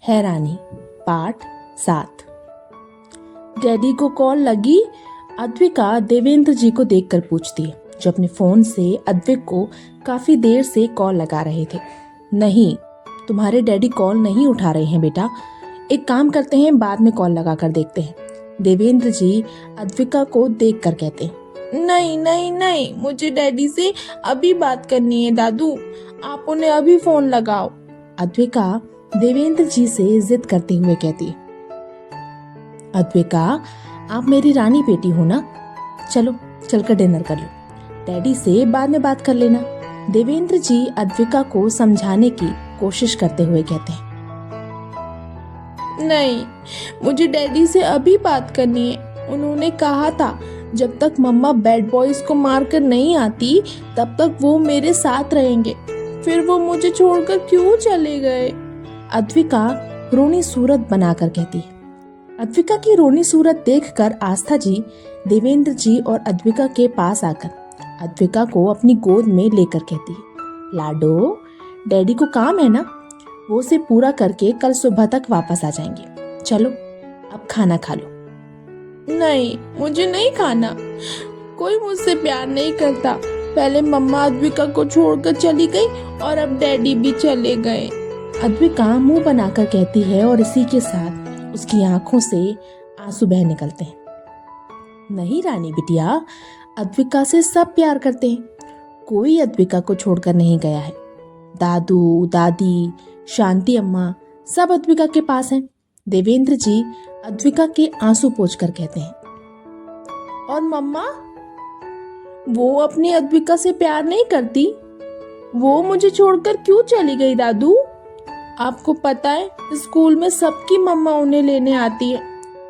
हैरानी part 7। Daddy को call लगी। अद्विका देवेंद्र जी को देखकर पूछती है, जो अपने फोन से अद्विक को काफी देर से कॉल लगा रहे थे। नहीं, तुम्हारे डैडी कॉल नहीं उठा रहे हैं बेटा। एक काम करते हैं, बाद में कॉल लगा कर देखते हैं। देवेंद्र जी अद्विका को देख कर कहते हैं, नहीं नहीं नहीं, मुझे डैडी से अभी बात करनी है दादू, आप उन्हें अभी फोन लगाओ। अद्विका देवेंद्र जी से जिद करते हुए कहती है, अद्विका आप मेरी रानी बेटी हो ना, चलो चलकर डिनर कर लो, डैडी से बाद में बात कर लेना। देवेंद्र जी अद्विका को समझाने की कोशिश करते हुए कहते हैं, नहीं, मुझे डैडी से अभी बात करनी है। उन्होंने कहा था जब तक मम्मा बैड बॉयज को मारकर नहीं आती तब तक वो मेरे साथ रहेंगे, फिर वो मुझे छोड़कर क्यों चले गए। अद्विका रोनी सूरत बनाकर कहती है। अद्विका की रोनी सूरत देखकर आस्था जी देवेंद्र जी और अद्विका के पास आकर अद्विका को अपनी गोद में लेकर कहती है, लाडो डैडी को काम है ना, वो उसे पूरा करके कल सुबह तक वापस आ जाएंगे। चलो अब खाना खा लो। नहीं, मुझे नहीं खाना, कोई मुझसे प्यार नहीं करता। पहले मम्मा अद्विका को छोड़कर चली गई और अब डैडी भी चले गए। अद्विका मुंह बनाकर कहती है और इसी के साथ उसकी आंखों से आंसू बह निकलते हैं। नहीं रानी बिटिया, अद्विका से सब प्यार करते हैं, कोई अद्विका को छोड़कर नहीं गया है। दादू दादी शांति अम्मा सब अद्विका के पास हैं। देवेंद्र जी अद्विका के आंसू पोंछकर कहते हैं, और मम्मा, वो अपनी अद्विका से प्यार नहीं करती, वो मुझे छोड़कर क्यों चली गई दादू। आपको पता है स्कूल में सबकी मम्मा उन्हें लेने आती है,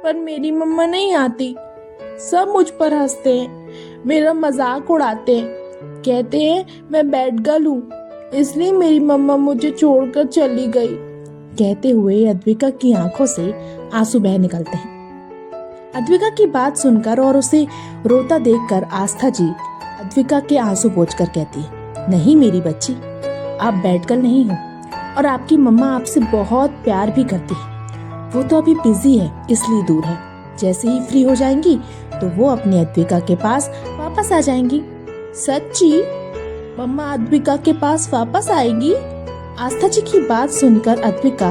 पर मेरी मम्मा नहीं आती। सब मुझ पर हंसते हैं, मेरा मजाक उड़ाते हैं, कहते हैं मैं बैड गर्ल हूँ, इसलिए मेरी मम्मा मुझे छोड़कर चली गई। कहते हुए अद्विका की आंखों से आंसू बह निकलते हैं। अद्विका की बात सुनकर और उसे रोता देखकर आस्था जी अद्विका के आंसू पोंछकर कहती है, नहीं मेरी बच्ची, आप बैड गर्ल नहीं हो और आपकी मम्मा आपसे बहुत प्यार भी करती है। वो तो अभी बिजी है इसलिए दूर है, जैसे ही फ्री हो जाएंगी तो वो अपनी अद्विका के पास वापस आ जाएंगी। सच्ची? मम्मा अद्विका के पास वापस आएगी? आस्था जी की बात सुनकर अद्विका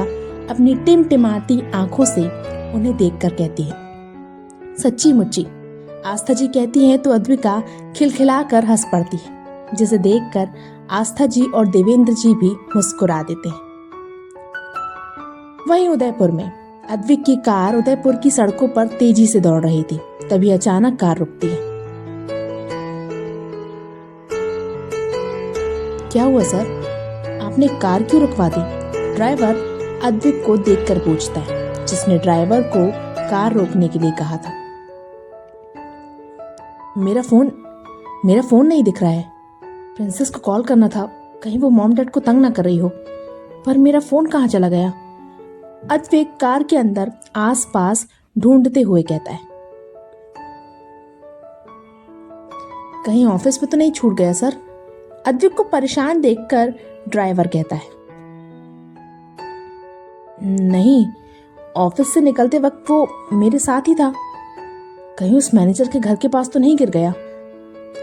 अपनी टिमटिमाती आंखों से उन्हें देखकर कहती है, सच्ची मुच्ची। आस्था जी कहती हैं तो अद्विका खिलखिलाकर हंस पड़ती है, जिसे देखकर आस्था जी और देवेंद्र जी भी मुस्कुरा देते हैं। वहीं उदयपुर में अद्विक की कार उदयपुर की सड़कों पर तेजी से दौड़ रही थी। तभी अचानक कार रुकती है। क्या हुआ सर, आपने कार क्यों रुकवा दी? ड्राइवर अद्विक को देखकर पूछता है, जिसने ड्राइवर को कार रोकने के लिए कहा था। मेरा फोन नहीं दिख रहा है, प्रिंसेस को कॉल करना था, कहीं वो मॉम डैड को तंग ना कर रही हो, पर मेरा फोन कहाँ चला गया? अद्विक कार के अंदर आसपास ढूंढते हुए कहता है, कहीं ऑफिस में तो नहीं छूट गया सर? अद्विक को परेशान देखकर ड्राइवर कहता है, नहीं, ऑफिस से निकलते वक्त वो मेरे साथ ही था, कहीं उस मैनेजर के घर के पास तो नहीं गिर गया?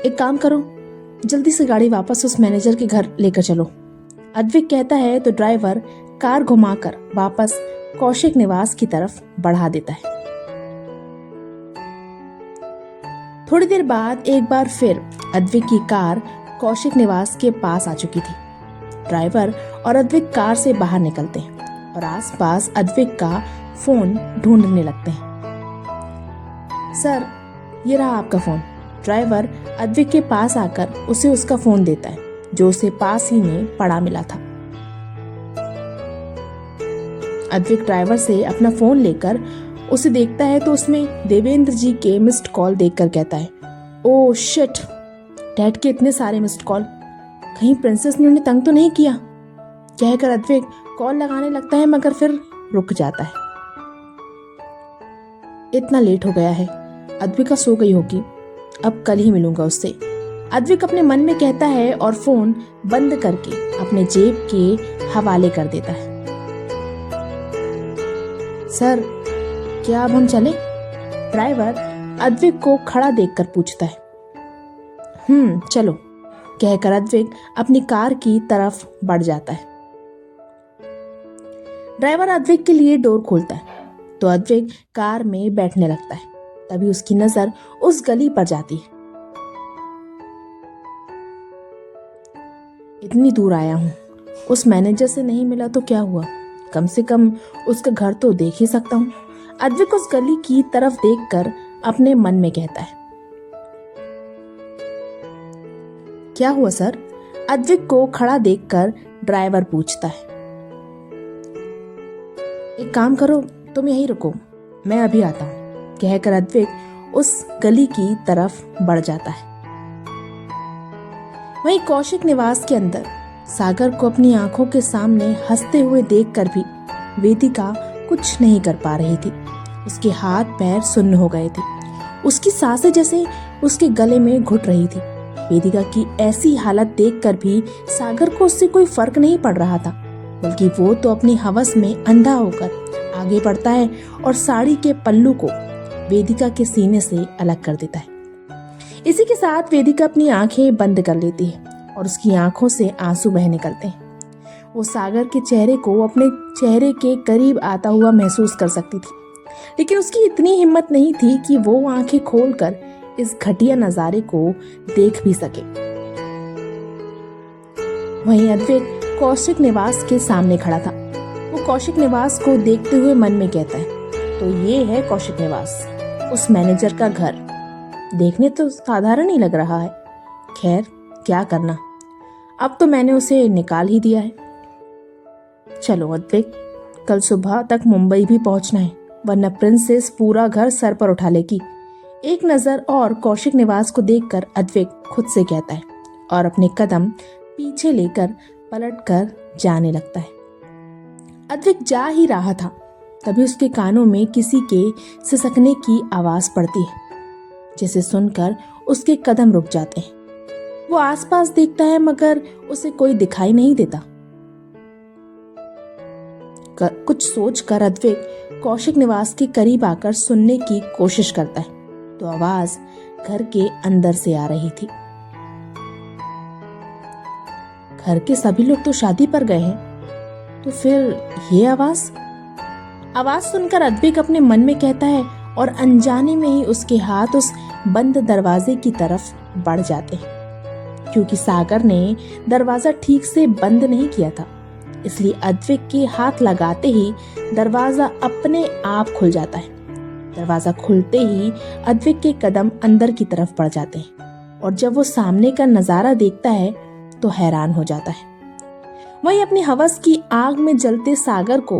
एक काम करो, जल्दी से गाड़ी वापस उस मैनेजर के घर लेकर चलो। अद्विक कहता है तो ड्राइवर कार घुमाकर वापस कौशिक निवास की तरफ बढ़ा देता है। थोड़ी देर बाद एक बार फिर अद्विक की कार कौशिक निवास के पास आ चुकी थी। ड्राइवर और अद्विक कार से बाहर निकलते हैं और आसपास अद्विक का फोन ढूंढने लगते हैं। सर, ये रहा आपका फोन। ड्राइवर अद्विक के पास आकर उसे उसका फोन देता है, जो उसे पास ही में पड़ा मिला था। अद्विक ड्राइवर से अपना फोन लेकर उसे देखता है तो उसमें देवेंद्र जी के मिस्ड कॉल देखकर कहता है, ओह शिट, डैड के इतने सारे मिस्ड कॉल, कहीं प्रिंसेस ने उन्हें तंग तो नहीं किया? कहकर अद्विक कॉल लगाने लगता है, मगर फिर रुक जाता है। इतना लेट हो गया है, अद्विका सो गई होगी, अब कल ही मिलूंगा उससे, अद्विक अपने मन में कहता है और फोन बंद करके अपने जेब के हवाले कर देता है। सर, क्या अब हम चलें? ड्राइवर अद्विक को खड़ा देखकर पूछता है। चलो, कहकर अद्विक अपनी कार की तरफ बढ़ जाता है। ड्राइवर अद्विक के लिए डोर खोलता है तो अद्विक कार में बैठने लगता है। तभी उसकी नजर उस गली पर जाती है। इतनी दूर आया हूं, उस मैनेजर से नहीं मिला तो क्या हुआ, कम से कम उसका घर तो देख ही सकता हूं। अद्विक उस गली की तरफ देखकर अपने मन में कहता है। क्या हुआ सर? अद्विक को खड़ा देखकर ड्राइवर पूछता है। एक काम करो, तुम यहीं रुको, मैं अभी आता हूं, कहकर अद्विक उस गली की तरफ बढ़ जाता है। वहीं कौशिक निवास के अंदर सागर को अपनी आंखों के सामने हंसते हुए देखकर भी वेदिका कुछ नहीं कर पा रही थी। उसके हाथ पैर सुन्न हो गए थे। उसकी सांसें जैसे उसके गले में घुट रही थी। वेदिका की ऐसी हालत देखकर भी सागर को उससे कोई फर्क नहीं पड़ रहा था, बल्कि वो तो अपनी हवस में अंधा होकर आगे बढ़ता है और साड़ी के पल्लू को वेदिका के सीने से अलग कर देता है। इसी के साथ वेदिका अपनी आंखें बंद कर लेती है और उसकी आंखों से आंसू बह निकलते हैं। वो सागर के चेहरे को अपने चेहरे के करीब आता हुआ महसूस कर सकती थी, लेकिन उसकी इतनी हिम्मत नहीं थी कि वो आंखें खोलकर इस घटिया नजारे को देख भी सके। वहीं अद्विक कौशिक निवास के सामने खड़ा था। वो कौशिक निवास को देखते हुए मन में कहता है, तो ये है कौशिक निवास, उस मैनेजर का घर। देखने तो साधारण ही लग रहा है। खैर, क्या करना, अब तो मैंने उसे निकाल ही दिया है। चलो अद्विक, कल सुबह तक मुंबई भी पहुंचना है, वरना प्रिंसेस पूरा घर सर पर उठा लेगी। एक नजर और कौशिक निवास को देखकर अद्विक खुद से कहता है और अपने कदम पीछे लेकर पलटकर जाने लगता है। अद्विक जा ही रहा था, तभी उसके कानों में किसी के सिसकने की आवाज पड़ती है, जिसे सुनकर उसके कदम रुक जाते हैं। वो आसपास देखता है मगर उसे कोई दिखाई नहीं देता। कुछ सोचकर अद्विक कौशिक निवास के करीब आकर सुनने की कोशिश करता है तो आवाज घर के अंदर से आ रही थी। घर के सभी लोग तो शादी पर गए हैं, तो फिर ये आवाज सुनकर अद्विक अपने मन में कहता है और अनजाने में ही उसके हाथ उस बंद दरवाजे की तरफ बढ़ जाते हैं। क्योंकि सागर ने दरवाजा ठीक से बंद नहीं किया था, इसलिए अद्विक के हाथ लगाते ही दरवाजा अपने आप खुल जाता है। दरवाजा खुलते ही अद्विक के कदम अंदर की तरफ बढ़ जाते हैं और जब वो सामने का नजारा देखता है तो हैरान हो जाता है। वहीं अपनी हवस की आग में जलते सागर को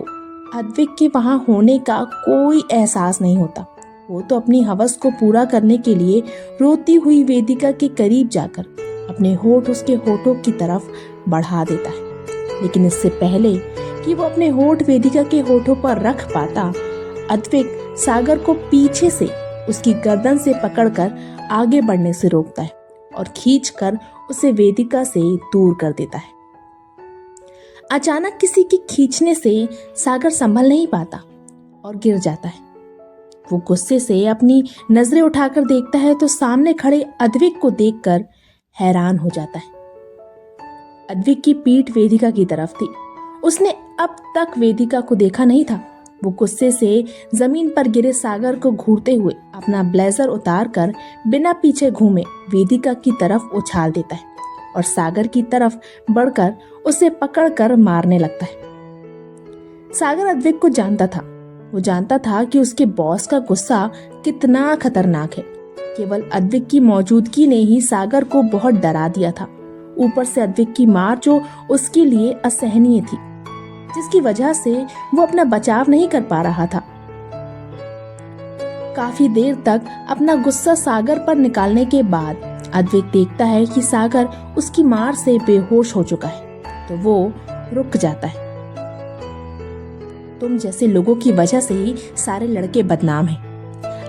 अद्विक के वहां होने का कोई एहसास नहीं होता। वो तो अपनी हवस को पूरा करने के लिए रोती हुई वेदिका के करीब जाकर अपने होठ उसके होठों की तरफ बढ़ा देता है, लेकिन इससे पहले कि वो अपने होठ वेदिका के होठों पर रख पाता, अद्विक सागर को पीछे से उसकी गर्दन से पकड़कर आगे बढ़ने से रोकता है और खींचकर उसे वेदिका से दूर कर देता है। अचानक किसी के खींचने से सागर संभल नहीं पाता और गिर जाता है। वो गुस्से से अपनी नजरें उठाकर देखता है तो सामने खड़े अद्विक को देखकर हैरान हो जाता है। अद्विक की पीठ वेदिका की तरफ थी। उसने अब तक वेदिका को देखा नहीं था। वो गुस्से से जमीन पर गिरे सागर को घूरते हुए अपना ब्लेजर उतार कर बिना पीछे घूमे वेदिका की तरफ उछाल देता है और सागर की तरफ बढ़कर उसे पकड़कर मारने लगता है। सागर अद्विक को जानता था। वो जानता था कि उसके बॉस का गुस्सा कितना खतरनाक है। केवल अद्विक की मौजूदगी ने ही सागर को बहुत डरा दिया था। ऊपर से अद्विक की मार जो उसके लिए असहनीय थी, जिसकी वजह से वो अपना बचाव नहीं कर पा रहा था। काफी देर तक अपना गुस्सा सागर पर निकालने के बाद अद्विक देखता है कि सागर उसकी मार से बेहोश हो चुका है, तो वो रुक जाता है। तुम जैसे लोगों की वजह से ही सारे लड़के बदनाम हैं।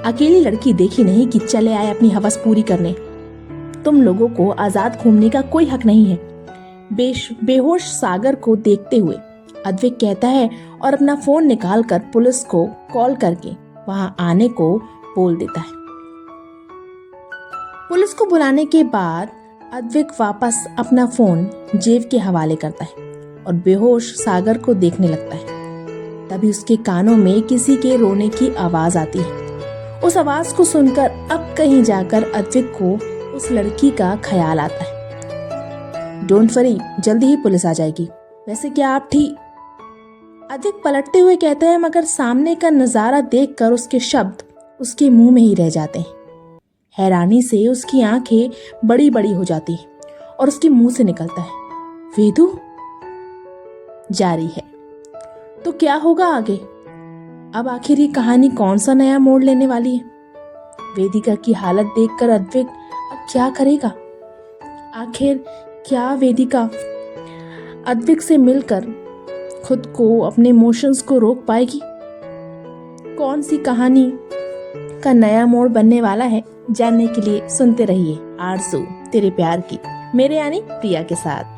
अकेली लड़की देखी नहीं कि चले आए अपनी हवस पूरी करने। तुम लोगों को आजाद घूमने का कोई हक नहीं है। बेहोश सागर को देखते हुए अद्विक कहता है और अपना फोन निकालकर पुलिस को कॉल करके वहां आने को बोल देता है। पुलिस को बुलाने के बाद अद्विक वापस अपना फोन जेब के हवाले करता है और बेहोश सागर को देखने लगता है। तभी उसके कानों में किसी के रोने की आवाज आती है। उस आवाज को सुनकर अब कहीं जाकर अद्विक को उस लड़की का ख्याल आता है। डोंट वरी, जल्दी ही पुलिस आ जाएगी। वैसे क्या आप ठीक? अद्विक पलटते हुए कहता है, मगर सामने का नजारा देखकर उसके शब्द उसके मुंह में ही रह जाते हैं। हैरानी से उसकी आंखें बड़ी बड़ी हो जाती हैं और उसके मुंह से निकलता है, वेदू। जारी है। तो क्या होगा आगे? अब आखिर ये कहानी कौन सा नया मोड़ लेने वाली है? वेदिका की हालत देखकर अद्विक अब क्या करेगा? आखिर क्या वेदिका अद्विक से मिलकर खुद को, अपने इमोशंस को रोक पाएगी? कौन सी कहानी का नया मोड़ बनने वाला है, जानने के लिए सुनते रहिए आरज़ू तेरे प्यार की, मेरे यानी प्रिया के साथ।